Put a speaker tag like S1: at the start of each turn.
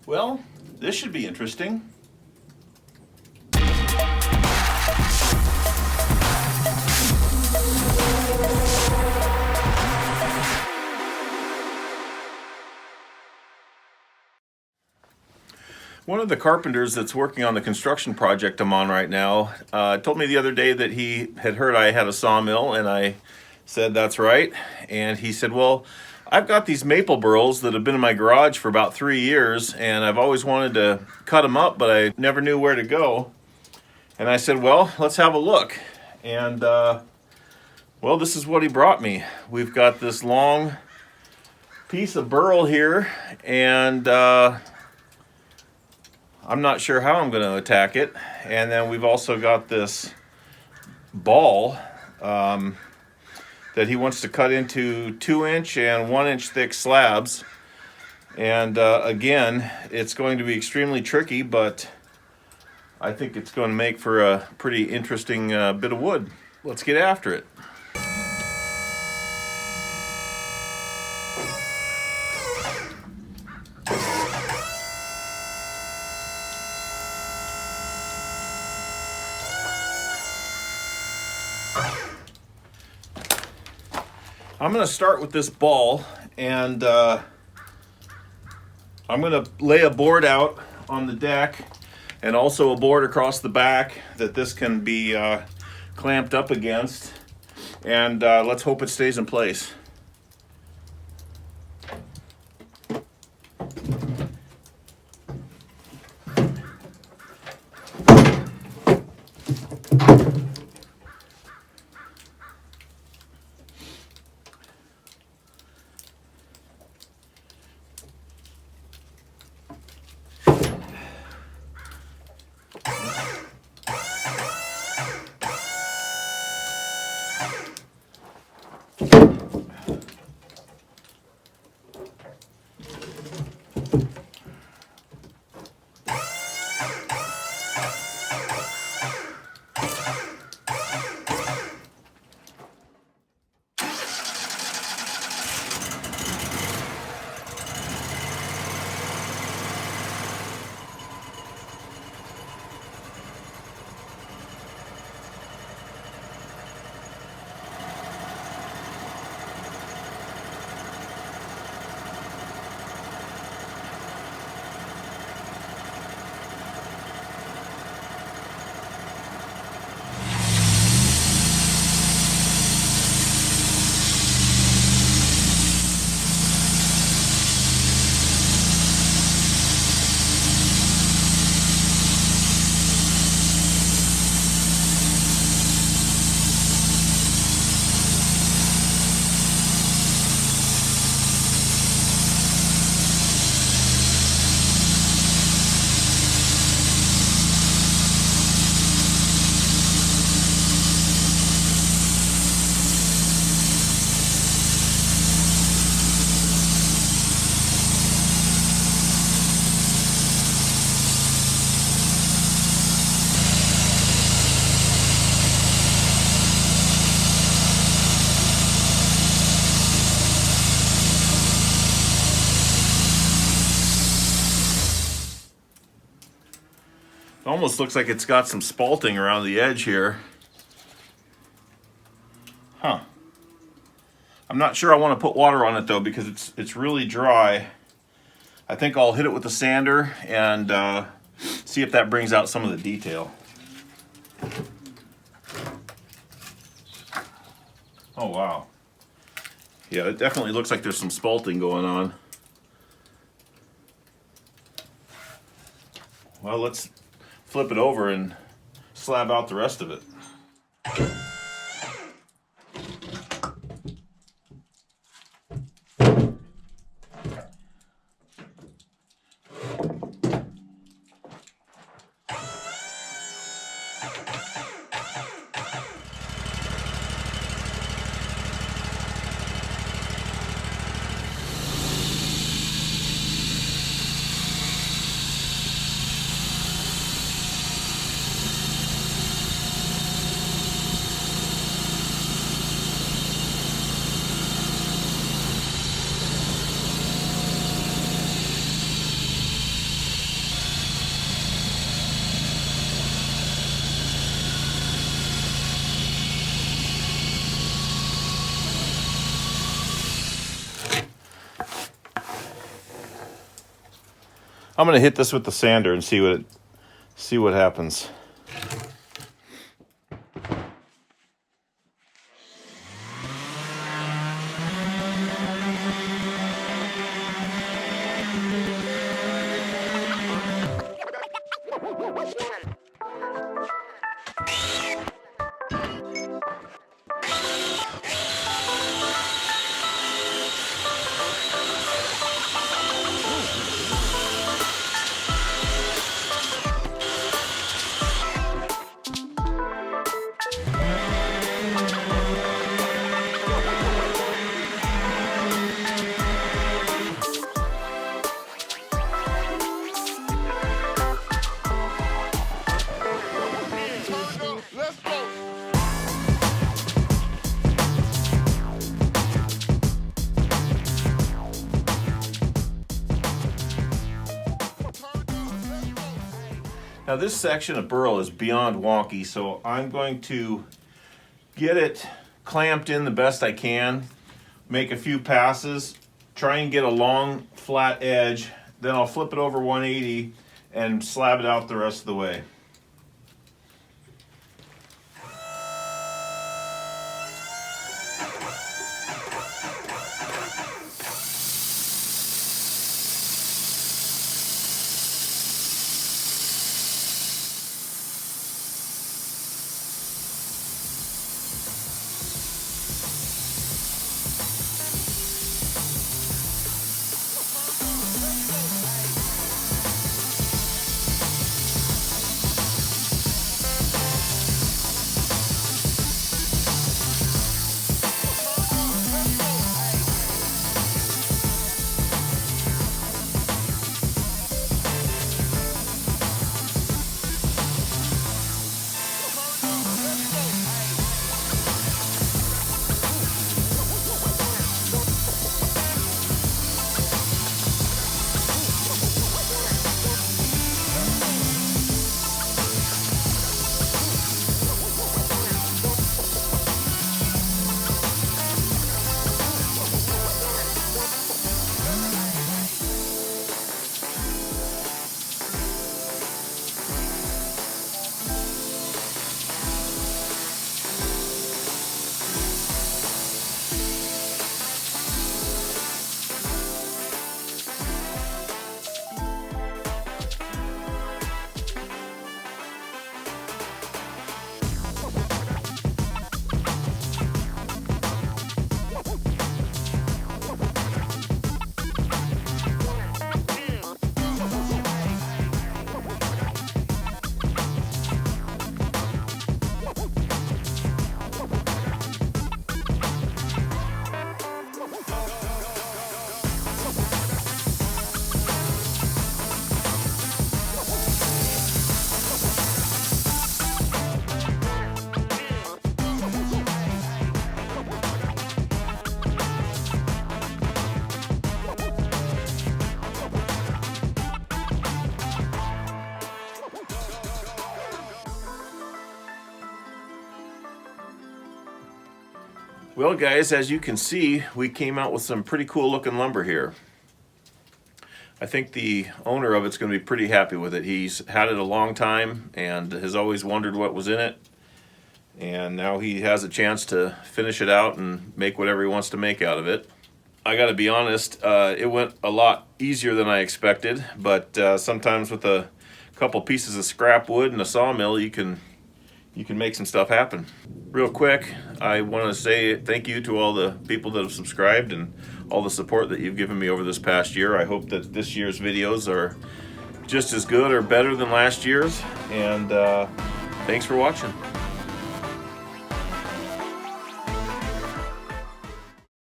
S1: Well, this should be interesting. One of the carpenters that's working on the construction project I'm on right now told me the other day that he had heard I had a sawmill, and I said that's right. And he said, well, I've got these maple burls that have been in my garage for about 3 years, and I've always wanted to cut them up, but I never knew where to go. And I said, well, let's have a look. And well, this is what he brought me. We've got this long piece of burl here, and I'm not sure how I'm going to attack it. And then we've also got this ball that he wants to cut into 2-inch and 1-inch thick slabs. And again, it's going to be extremely tricky, but I think it's going to make for a pretty interesting bit of wood. Let's get after it. I'm going to start with this ball, and I'm going to lay a board out on the deck and also a board across the back that this can be clamped up against, and let's hope it stays in place. It almost looks like it's got some spalting around the edge here. Huh. I'm not sure I want to put water on it though, because it's really dry. I think I'll hit it with a sander and see if that brings out some of the detail. Oh wow. Yeah, it definitely looks like there's some spalting going on. Well, let's flip it over and slab out the rest of it. I'm gonna hit this with the sander and see what happens. Now this section of burl is beyond wonky, so I'm going to get it clamped in the best I can, make a few passes, try and get a long flat edge, then I'll flip it over 180 and slab it out the rest of the way. Well guys, as you can see, we came out with some pretty cool looking lumber here. I think the owner of it's going to be pretty happy with it. He's had it a long time and has always wondered what was in it. And now he has a chance to finish it out and make whatever he wants to make out of it. I gotta be honest, it went a lot easier than I expected, but sometimes with a couple pieces of scrap wood and a sawmill, you can make some stuff happen. Real quick, I want to say thank you to all the people that have subscribed and all the support that you've given me over this past year. I hope that this year's videos are just as good or better than last year's, and thanks for watching.